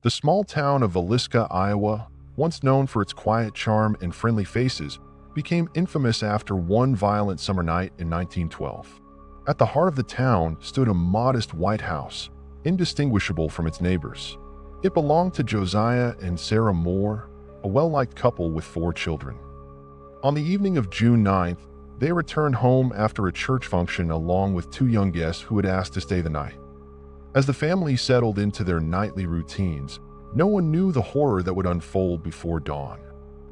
The small town of Villisca, Iowa, once known for its quiet charm and friendly faces, became infamous after one violent summer night in 1912. At the heart of the town stood a modest white house, indistinguishable from its neighbors. It belonged to Josiah and Sarah Moore, a well-liked couple with 4 children. On the evening of June 9th, they returned home after a church function along with 2 young guests who had asked to stay the night. As the family settled into their nightly routines, no one knew the horror that would unfold before dawn.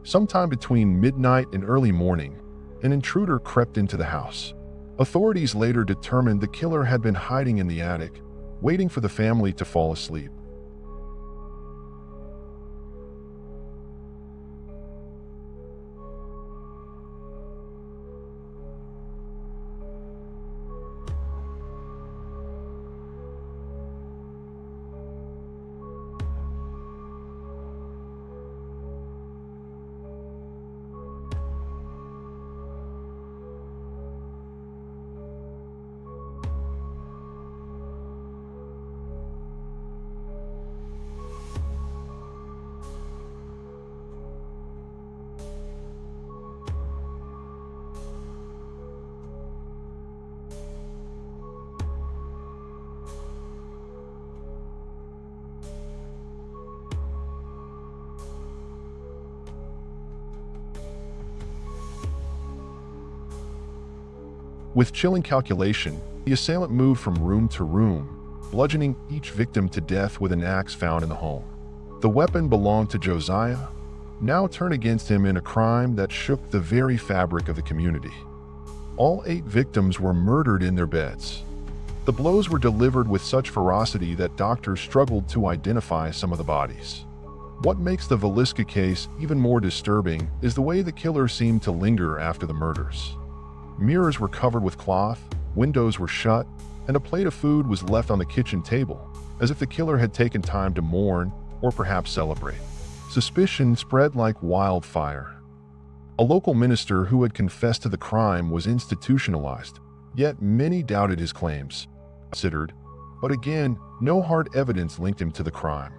Sometime between midnight and early morning, an intruder crept into the house. Authorities later determined the killer had been hiding in the attic, waiting for the family to fall asleep. With chilling calculation, the assailant moved from room to room, bludgeoning each victim to death with an axe found in the home. The weapon belonged to Josiah, now turned against him in a crime that shook the very fabric of the community. All 8 victims were murdered in their beds. The blows were delivered with such ferocity that doctors struggled to identify some of the bodies. What makes the Villisca case even more disturbing is the way the killer seemed to linger after the murders. Mirrors were covered with cloth, windows were shut, and a plate of food was left on the kitchen table, as if the killer had taken time to mourn or perhaps celebrate. Suspicion spread like wildfire. A local minister who had confessed to the crime was institutionalized, yet many doubted his claims. Considered, but again, no hard evidence linked him to the crime.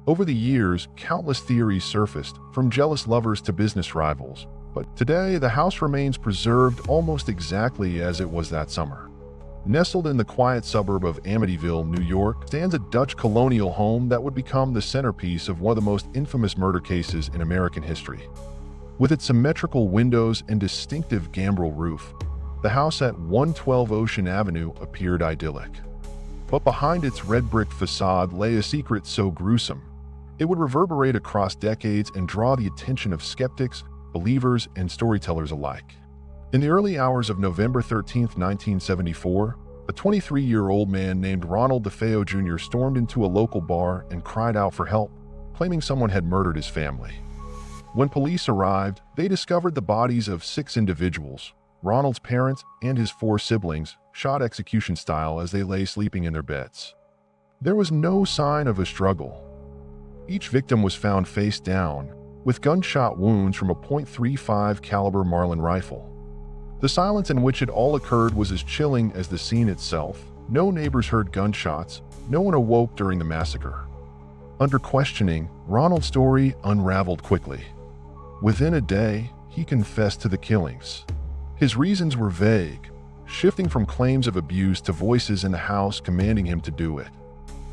Over the years, countless theories surfaced, from jealous lovers to business rivals, but today the house remains preserved almost exactly as it was that summer. Nestled in the quiet suburb of Amityville, New York, stands a Dutch colonial home that would become the centerpiece of one of the most infamous murder cases in American history. With its symmetrical windows and distinctive gambrel roof, the house at 112 Ocean Avenue appeared idyllic. But behind its red brick facade lay a secret so gruesome, it would reverberate across decades and draw the attention of skeptics, believers, and storytellers alike. In the early hours of November 13, 1974, a 23-year-old man named Ronald DeFeo Jr. stormed into a local bar and cried out for help, claiming someone had murdered his family. When police arrived, they discovered the bodies of 6 individuals, Ronald's parents and his 4 siblings, shot execution style as they lay sleeping in their beds. There was no sign of a struggle. Each victim was found face down, with gunshot wounds from a .35 caliber Marlin rifle. The silence in which it all occurred was as chilling as the scene itself. No neighbors heard gunshots, no one awoke during the massacre. Under questioning, Ronald's story unraveled quickly. Within a day, he confessed to the killings. His reasons were vague, shifting from claims of abuse to voices in the house commanding him to do it.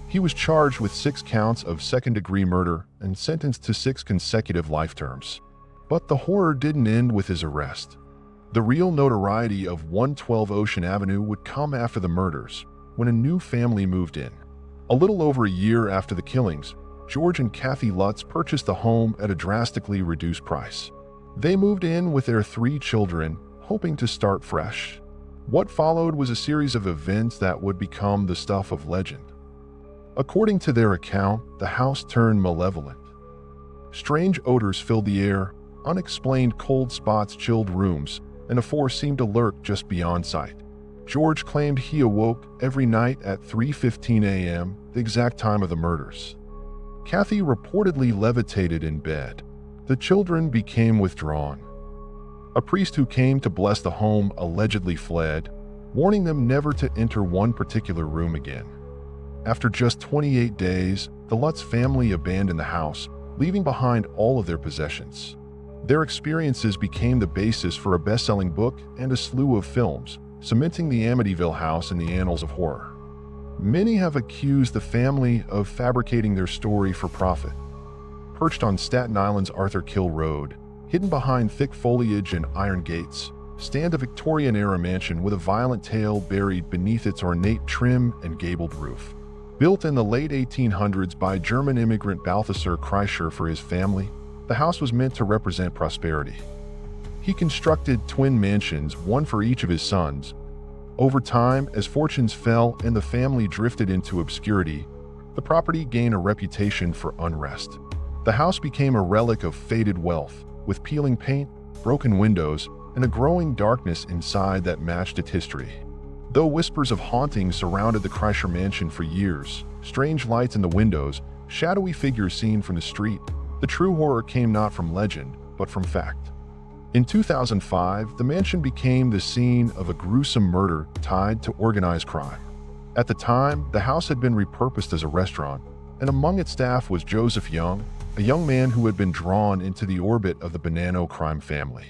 He was charged with 6 counts of second-degree murder and sentenced to 6 consecutive life terms. But the horror didn't end with his arrest. The real notoriety of 112 Ocean Avenue would come after the murders, when a new family moved in. A little over a year after the killings, George and Kathy Lutz purchased the home at a drastically reduced price. They moved in with their 3 children, hoping to start fresh. What followed was a series of events that would become the stuff of legend. According to their account, the house turned malevolent. Strange odors filled the air, unexplained cold spots chilled rooms, and a force seemed to lurk just beyond sight. George claimed he awoke every night at 3:15 a.m., the exact time of the murders. Kathy reportedly levitated in bed. The children became withdrawn. A priest who came to bless the home allegedly fled, warning them never to enter one particular room again. After just 28 days, the Lutz family abandoned the house, leaving behind all of their possessions. Their experiences became the basis for a best-selling book and a slew of films, cementing the Amityville house in the annals of horror. Many have accused the family of fabricating their story for profit. Perched on Staten Island's Arthur Kill Road, hidden behind thick foliage and iron gates, stand a Victorian-era mansion with a violent tale buried beneath its ornate trim and gabled roof. Built in the late 1800s by German immigrant Balthasar Kreischer for his family, the house was meant to represent prosperity. He constructed twin mansions, one for each of his sons. Over time, as fortunes fell and the family drifted into obscurity, the property gained a reputation for unrest. The house became a relic of faded wealth, with peeling paint, broken windows, and a growing darkness inside that matched its history. Though whispers of hauntings surrounded the Kreischer Mansion for years, strange lights in the windows, shadowy figures seen from the street, the true horror came not from legend, but from fact. In 2005, the mansion became the scene of a gruesome murder tied to organized crime. At the time, the house had been repurposed as a restaurant, and among its staff was Joseph Young, a young man who had been drawn into the orbit of the Bonanno crime family.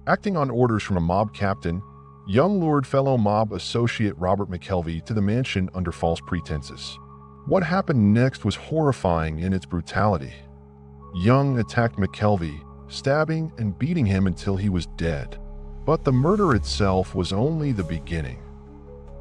Acting on orders from a mob captain, Young lured fellow mob associate Robert McKelvey to the mansion under false pretenses. What happened next was horrifying in its brutality. Young attacked McKelvey, stabbing and beating him until he was dead. But the murder itself was only the beginning.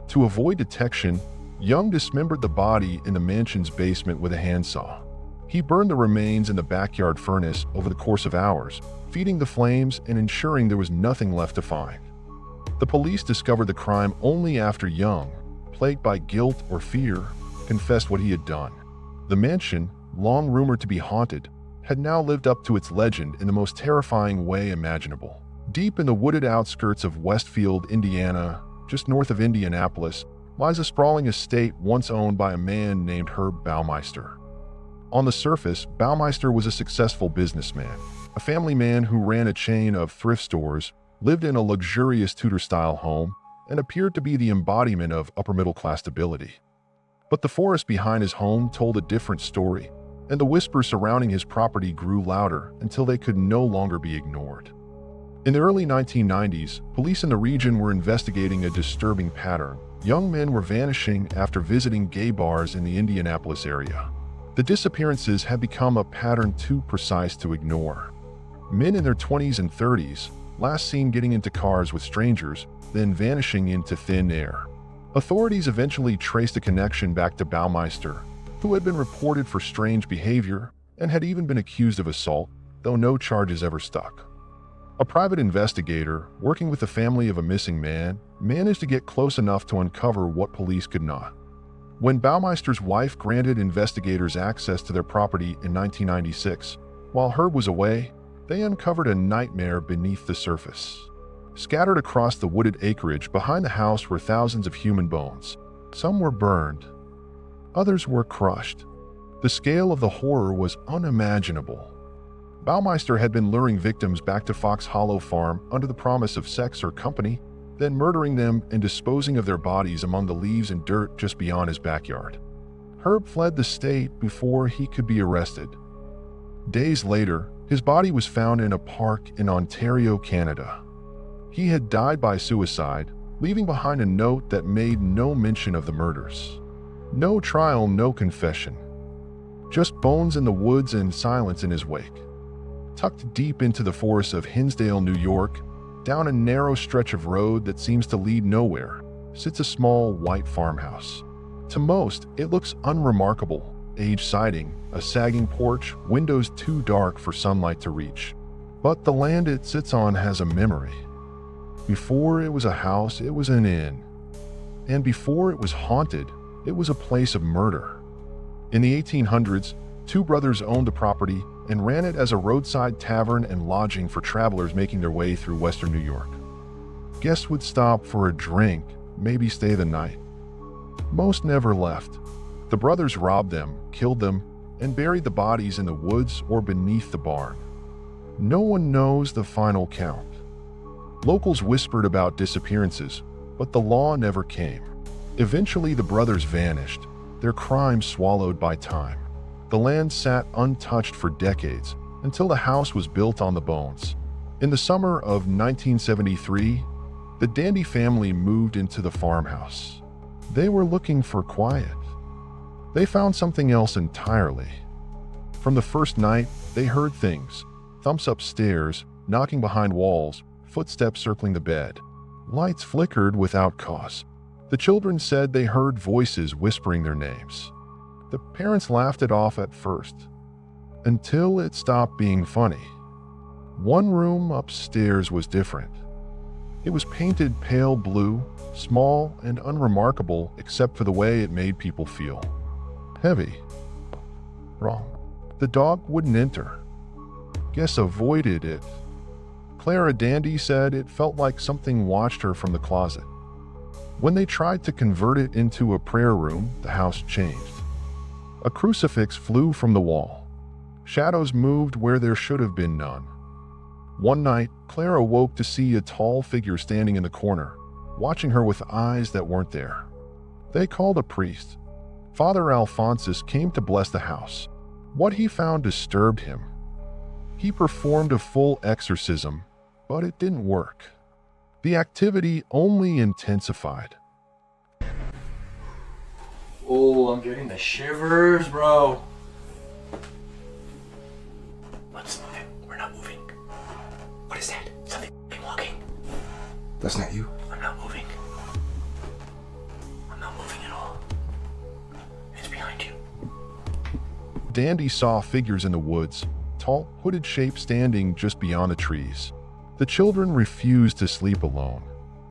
To avoid detection, Young dismembered the body in the mansion's basement with a handsaw. He burned the remains in the backyard furnace over the course of hours, feeding the flames and ensuring there was nothing left to find. The police discovered the crime only after Young, plagued by guilt or fear, confessed what he had done. The mansion, long rumored to be haunted, had now lived up to its legend in the most terrifying way imaginable. Deep in the wooded outskirts of Westfield, Indiana, just north of Indianapolis, lies a sprawling estate once owned by a man named Herb Baumeister. On the surface, Baumeister was a successful businessman, a family man who ran a chain of thrift stores, lived in a luxurious Tudor-style home, and appeared to be the embodiment of upper-middle-class stability. But the forest behind his home told a different story, and the whispers surrounding his property grew louder until they could no longer be ignored. In the early 1990s, police in the region were investigating a disturbing pattern. Young men were vanishing after visiting gay bars in the Indianapolis area. The disappearances had become a pattern too precise to ignore. Men in their 20s and 30s, last seen getting into cars with strangers, then vanishing into thin air. Authorities eventually traced a connection back to Baumeister, who had been reported for strange behavior and had even been accused of assault, though no charges ever stuck. A private investigator, working with the family of a missing man, managed to get close enough to uncover what police could not. When Baumeister's wife granted investigators access to their property in 1996, while Herb was away, they uncovered a nightmare beneath the surface. Scattered across the wooded acreage behind the house were thousands of human bones. Some were burned. Others were crushed. The scale of the horror was unimaginable. Baumeister had been luring victims back to Fox Hollow Farm under the promise of sex or company, then murdering them and disposing of their bodies among the leaves and dirt just beyond his backyard. Herb fled the state before he could be arrested. Days later, his body was found in a park in Ontario, Canada. He had died by suicide, leaving behind a note that made no mention of the murders. No trial, no confession. Just bones in the woods and silence in his wake. Tucked deep into the forests of Hinsdale, New York, down a narrow stretch of road that seems to lead nowhere, sits a small white farmhouse. To most, it looks unremarkable. Age siding, a sagging porch, windows too dark for sunlight to reach. But the land it sits on has a memory. Before it was a house, it was an inn. And before it was haunted, it was a place of murder. In the 1800s, two brothers owned the property and ran it as a roadside tavern and lodging for travelers making their way through western New York. Guests would stop for a drink, maybe stay the night. Most never left. The brothers robbed them, killed them, and buried the bodies in the woods or beneath the barn. No one knows the final count. Locals whispered about disappearances, but the law never came. Eventually, the brothers vanished, their crimes swallowed by time. The land sat untouched for decades until the house was built on the bones. In the summer of 1973, the Dandy family moved into the farmhouse. They were looking for quiet. They found something else entirely. From the first night, they heard things: thumps upstairs, knocking behind walls, footsteps circling the bed. Lights flickered without cause. The children said they heard voices whispering their names. The parents laughed it off at first, until it stopped being funny. One room upstairs was different. It was painted pale blue, small and unremarkable except for the way it made people feel. Heavy. Wrong. The dog wouldn't enter. Guess avoided it. Clara Dandy said it felt like something watched her from the closet. When they tried to convert it into a prayer room, the house changed. A crucifix flew from the wall. Shadows moved where there should have been none. One night, Clara woke to see a tall figure standing in the corner, watching her with eyes that weren't there. They called a priest. Father Alphonsus came to bless the house. What he found disturbed him. He performed a full exorcism, but it didn't work. The activity only intensified. Oh, I'm getting the shivers, bro. Let's move it. We're not moving. What is that? Something walking. That's not you. I'm not moving. I'm not moving at all. It's behind you. Dandy saw figures in the woods, tall, hooded shapes standing just beyond the trees. The children refused to sleep alone.